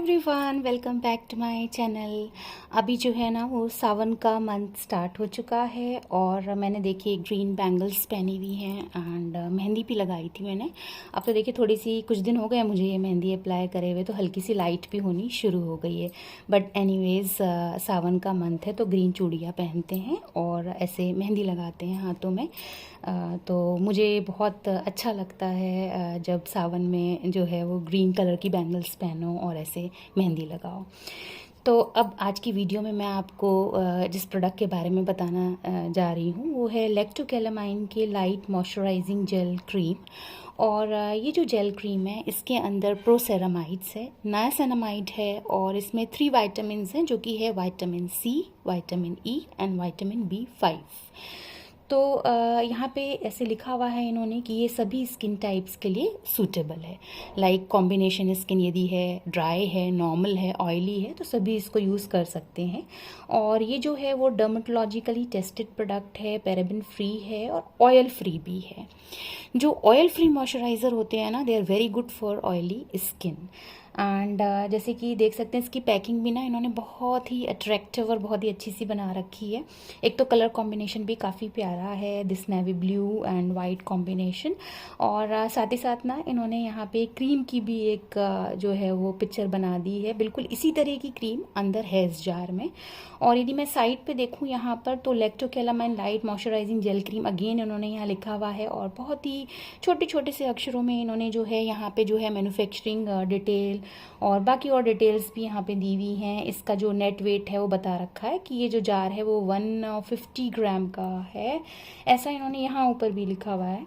Everyone, welcome back to my channel. अभी जो है ना वो सावन का मंथ स्टार्ट हो चुका है और मैंने देखिए ग्रीन बैंगल्स पहनी हुई हैं एंड मेहंदी भी लगाई थी मैंने। अब तो देखिए थोड़ी सी कुछ दिन हो गए मुझे ये मेहंदी अप्लाई करे हुए, तो हल्की सी लाइट भी होनी शुरू हो गई है। बट एनीवेज सावन का मंथ है तो ग्रीन चूड़ियाँ पहनते हैं और ऐसे मेहंदी लगाते हैं हाथों में। तो मुझे बहुत अच्छा लगता है जब सावन में जो है वो ग्रीन कलर की बैंगल्स पहनो और ऐसे मेहंदी लगाओ। तो अब आज की वीडियो में मैं आपको जिस प्रोडक्ट के बारे में बताना जा रही हूँ वो है लैक्टोकैलामाइन की लाइट मॉइस्चराइजिंग जेल क्रीम। और ये जो जेल क्रीम है इसके अंदर प्रोसेरामाइड्स है, नायासिनामाइड है और इसमें 3 विटामिन हैं जो कि है vitamin C, vitamin E and vitamin B5। तो यहाँ पे ऐसे लिखा हुआ है इन्होंने कि ये सभी स्किन टाइप्स के लिए सूटेबल है। लाइक कॉम्बिनेशन स्किन यदि है, ड्राई है, नॉर्मल है, ऑयली है, तो सभी इसको यूज़ कर सकते हैं। और ये जो है वो डर्मेटोलॉजिकली टेस्टेड प्रोडक्ट है, पैराबेन फ्री है और ऑयल फ्री भी है। जो ऑयल फ्री मॉइस्चराइज़र होते हैं ना, they are very good for oily skin. And जैसे कि देख सकते हैं इसकी पैकिंग भी ना इन्होंने बहुत ही अट्रैक्टिव और बहुत ही अच्छी सी बना रखी है। एक तो कलर कॉम्बिनेशन भी काफ़ी प्यारा है, this navy blue and white combination. और साथ ही साथ ना इन्होंने यहाँ पे क्रीम की भी एक जो है वो पिक्चर बना दी है। बिल्कुल इसी तरह की क्रीम अंदर है इस जार में। और यदि मैं साइड पे देखूँ यहाँ पर तो Lacto Calamine light moisturising gel cream again इन्होंने यहाँ लिखा हुआ है और बहुत ही छोटे छोटे से अक्षरों में इन्होंने जो है यहाँ पे जो है मैन्युफैक्चरिंग डिटेल और बाकी और डिटेल्स भी यहाँ पे दी हुई हैं। इसका जो नेट वेट है वो बता रखा है कि ये जो जार है वो 150 ग्राम का है, ऐसा इन्होंने यहाँ ऊपर भी लिखा हुआ है।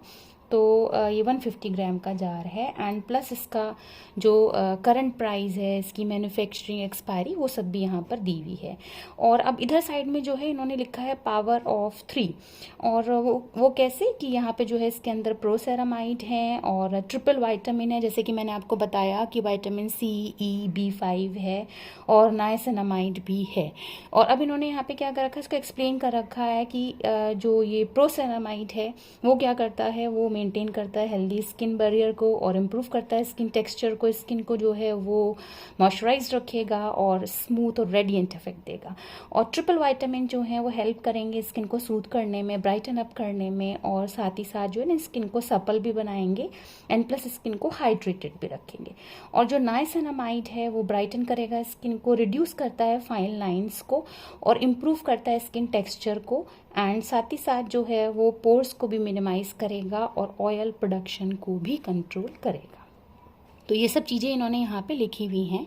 तो ये 150 ग्राम का जार है एंड प्लस इसका जो करंट प्राइस है, इसकी मैन्युफैक्चरिंग एक्सपायरी, वो सब भी यहाँ पर दी हुई है। और अब इधर साइड में जो है इन्होंने लिखा है पावर ऑफ 3। और वो कैसे कि यहाँ पे जो है इसके अंदर प्रोसेरामाइड है और ट्रिपल विटामिन है, जैसे कि मैंने आपको बताया कि विटामिन सी, ई, B5 है और नाइसिनामाइड भी है। और अब इन्होंने यहाँ पे क्या कर रखा है, इसको एक्सप्लेन कर रखा है कि जो ये प्रोसेरामाइड है वो क्या करता है, वो मेंटेन करता है हेल्दी स्किन बैरियर को और इम्प्रूव करता है स्किन टेक्सचर को, स्किन को जो है वो मॉइस्चराइज रखेगा और स्मूथ और रेडिएंट इफेक्ट देगा। और ट्रिपल विटामिन जो है वो हेल्प करेंगे स्किन को सूथ करने में, ब्राइटन अप करने में और साथ ही साथ जो है ना स्किन को सपल भी बनाएंगे एंड प्लस स्किन को हाइड्रेटेड भी रखेंगे। और जो नाइसिनामाइड है वो ब्राइटन करेगा स्किन को, रिड्यूस करता है फाइन लाइंस को और इम्प्रूव करता है स्किन टेक्सचर को एंड साथ ही साथ जो है वो पोर्स को भी मिनिमाइज करेगा और ऑयल प्रोडक्शन को भी कंट्रोल करेगा। तो ये सब चीज़ें इन्होंने यहाँ पे लिखी हुई हैं।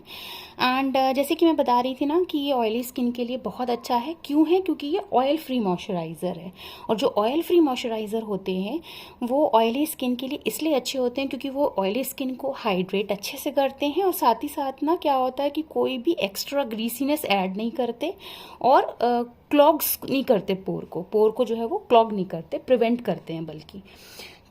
एंड जैसे कि मैं बता रही थी ना कि ये ऑयली स्किन के लिए बहुत अच्छा है। क्यों है? क्योंकि ये ऑयल फ्री मॉइस्चराइज़र है। और जो ऑयल फ्री मॉइस्चराइज़र होते हैं वो ऑयली स्किन के लिए इसलिए अच्छे होते हैं क्योंकि वो ऑयली स्किन को हाइड्रेट अच्छे से करते हैं और साथ ही साथ ना क्या होता है कि कोई भी एक्स्ट्रा ग्रीसीनेस ऐड नहीं करते और क्लॉग्स नहीं करते, पोर को जो है वो क्लॉग नहीं करते, प्रिवेंट करते हैं बल्कि।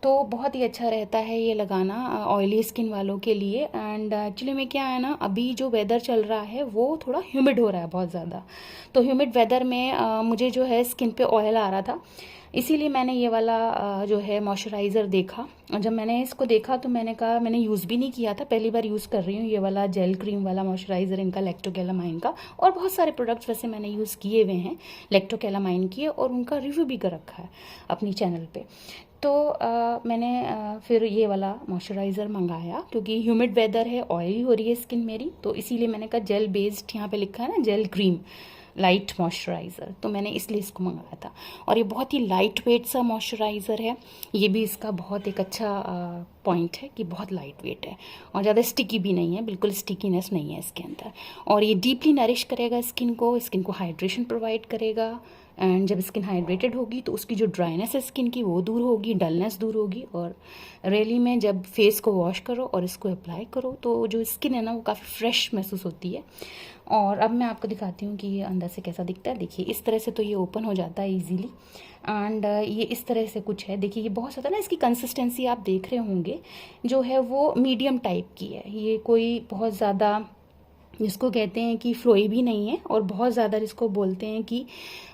तो बहुत ही अच्छा रहता है ये लगाना ऑयली स्किन वालों के लिए। एंड एक्चुअली में क्या है ना, अभी जो वेदर चल रहा है वो थोड़ा ह्यूमिड हो रहा है बहुत ज़्यादा। तो ह्यूमिड वेदर में मुझे जो है स्किन पे ऑयल आ रहा था, इसीलिए मैंने ये वाला जो है मॉइस्चराइज़र देखा। और जब मैंने इसको देखा तो मैंने कहा, मैंने यूज़ भी नहीं किया था, पहली बार यूज़ कर रही हूँ ये वाला जेल क्रीम वाला मॉइस्चराइज़र इनका लैक्टोकैलामाइन का। और बहुत सारे प्रोडक्ट्स वैसे मैंने यूज़ किए हुए हैं लैक्टोकैलामाइन के और उनका रिव्यू भी कर रखा है अपनी चैनल पे। तो मैंने फिर ये वाला मॉइस्चराइज़र मंगाया क्योंकि ह्यूमिड वेदर है, ऑयली हो रही है स्किन मेरी, तो इसीलिए मैंने कहा जेल बेस्ड, यहाँ पे लिखा है ना जेल क्रीम लाइट मॉइस्चराइज़र, तो मैंने इसलिए इसको मंगाया था। और ये बहुत ही लाइट वेट सा मॉइस्चराइज़र है, ये भी इसका बहुत एक अच्छा पॉइंट है कि बहुत लाइट वेट है और ज़्यादा स्टिकी भी नहीं है, बिल्कुल स्टिकीनेस नहीं है इसके अंदर। और ये डीपली नरिश करेगा स्किन को हाइड्रेशन प्रोवाइड करेगा एंड जब स्किन हाइड्रेटेड होगी तो उसकी जो ड्राइनेस है स्किन की वो दूर होगी, डलनेस दूर होगी। और रियली में जब फेस को वॉश करो और इसको अप्लाई करो तो जो स्किन है ना वो काफ़ी फ्रेश महसूस होती है। और अब मैं आपको दिखाती हूँ कि ये अंदर से कैसा दिखता है। देखिए इस तरह से तो ये ओपन हो जाता है इजीली एंड ये इस तरह से कुछ है। देखिए ये बहुत ज़्यादा ना, इसकी कंसिस्टेंसी आप देख रहे होंगे जो है वो मीडियम टाइप की है। ये कोई बहुत ज़्यादा जिसको कहते हैं कि फ्लोई भी नहीं है और बहुत ज़्यादा जिसको बोलते हैं कि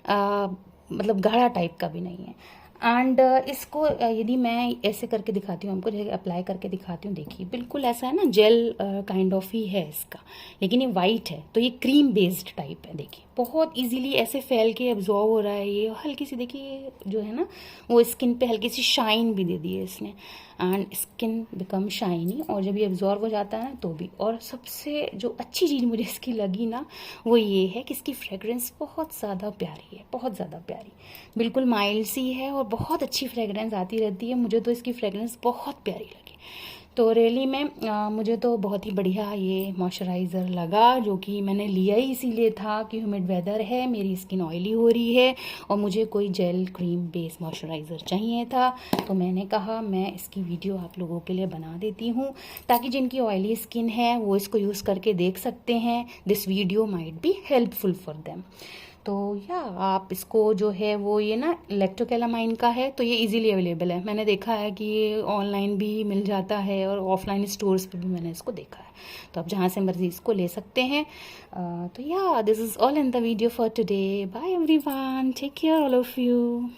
मतलब गाढ़ा टाइप का भी नहीं है। एंड इसको यदि मैं ऐसे करके दिखाती हूँ आपको, जैसे अप्लाई करके दिखाती हूँ, देखिए बिल्कुल ऐसा है ना, जेल काइंड ऑफ ही है इसका, लेकिन ये वाइट है तो ये क्रीम बेस्ड टाइप है। देखिए बहुत इजीली ऐसे फैल के एब्जॉर्ब हो रहा है ये, हल्की सी देखिए जो है ना वो स्किन पे हल्की सी शाइन भी दे दी है इसने, एंड स्किन बिकम शाइनी, और जब ये एब्जॉर्ब हो जाता है ना तो भी। और सबसे जो अच्छी चीज़ मुझे इसकी लगी ना वो ये है कि इसकी फ्रेगरेंस बहुत ज़्यादा प्यारी है, बहुत ज़्यादा प्यारी, बिल्कुल माइल्ड सी है और बहुत अच्छी फ्रेगरेंस आती रहती है। मुझे तो इसकी फ्रेगरेंस बहुत प्यारी लगी। तो रियली में मुझे तो बहुत ही बढ़िया ये मॉइस्चराइज़र लगा, जो कि मैंने लिया ही इसीलिए था कि ह्यूमिड वेदर है, मेरी स्किन ऑयली हो रही है और मुझे कोई जेल क्रीम बेस्ड मॉइस्चराइज़र चाहिए था। तो मैंने कहा मैं इसकी वीडियो आप लोगों के लिए बना देती हूँ, ताकि जिनकी ऑयली स्किन है वो इसको यूज़ करके देख सकते हैं। This video might be helpful for them. तो या आप इसको जो है वो ये ना इलेक्ट्रोकेलामाइन का है, तो ये इजीली अवेलेबल है। मैंने देखा है कि ये ऑनलाइन भी मिल जाता है और ऑफलाइन स्टोर्स पे भी मैंने इसको देखा है, तो आप जहाँ से मर्जी इसको ले सकते हैं। तो yeah this is all in the video for today. Bye everyone, take care all of you.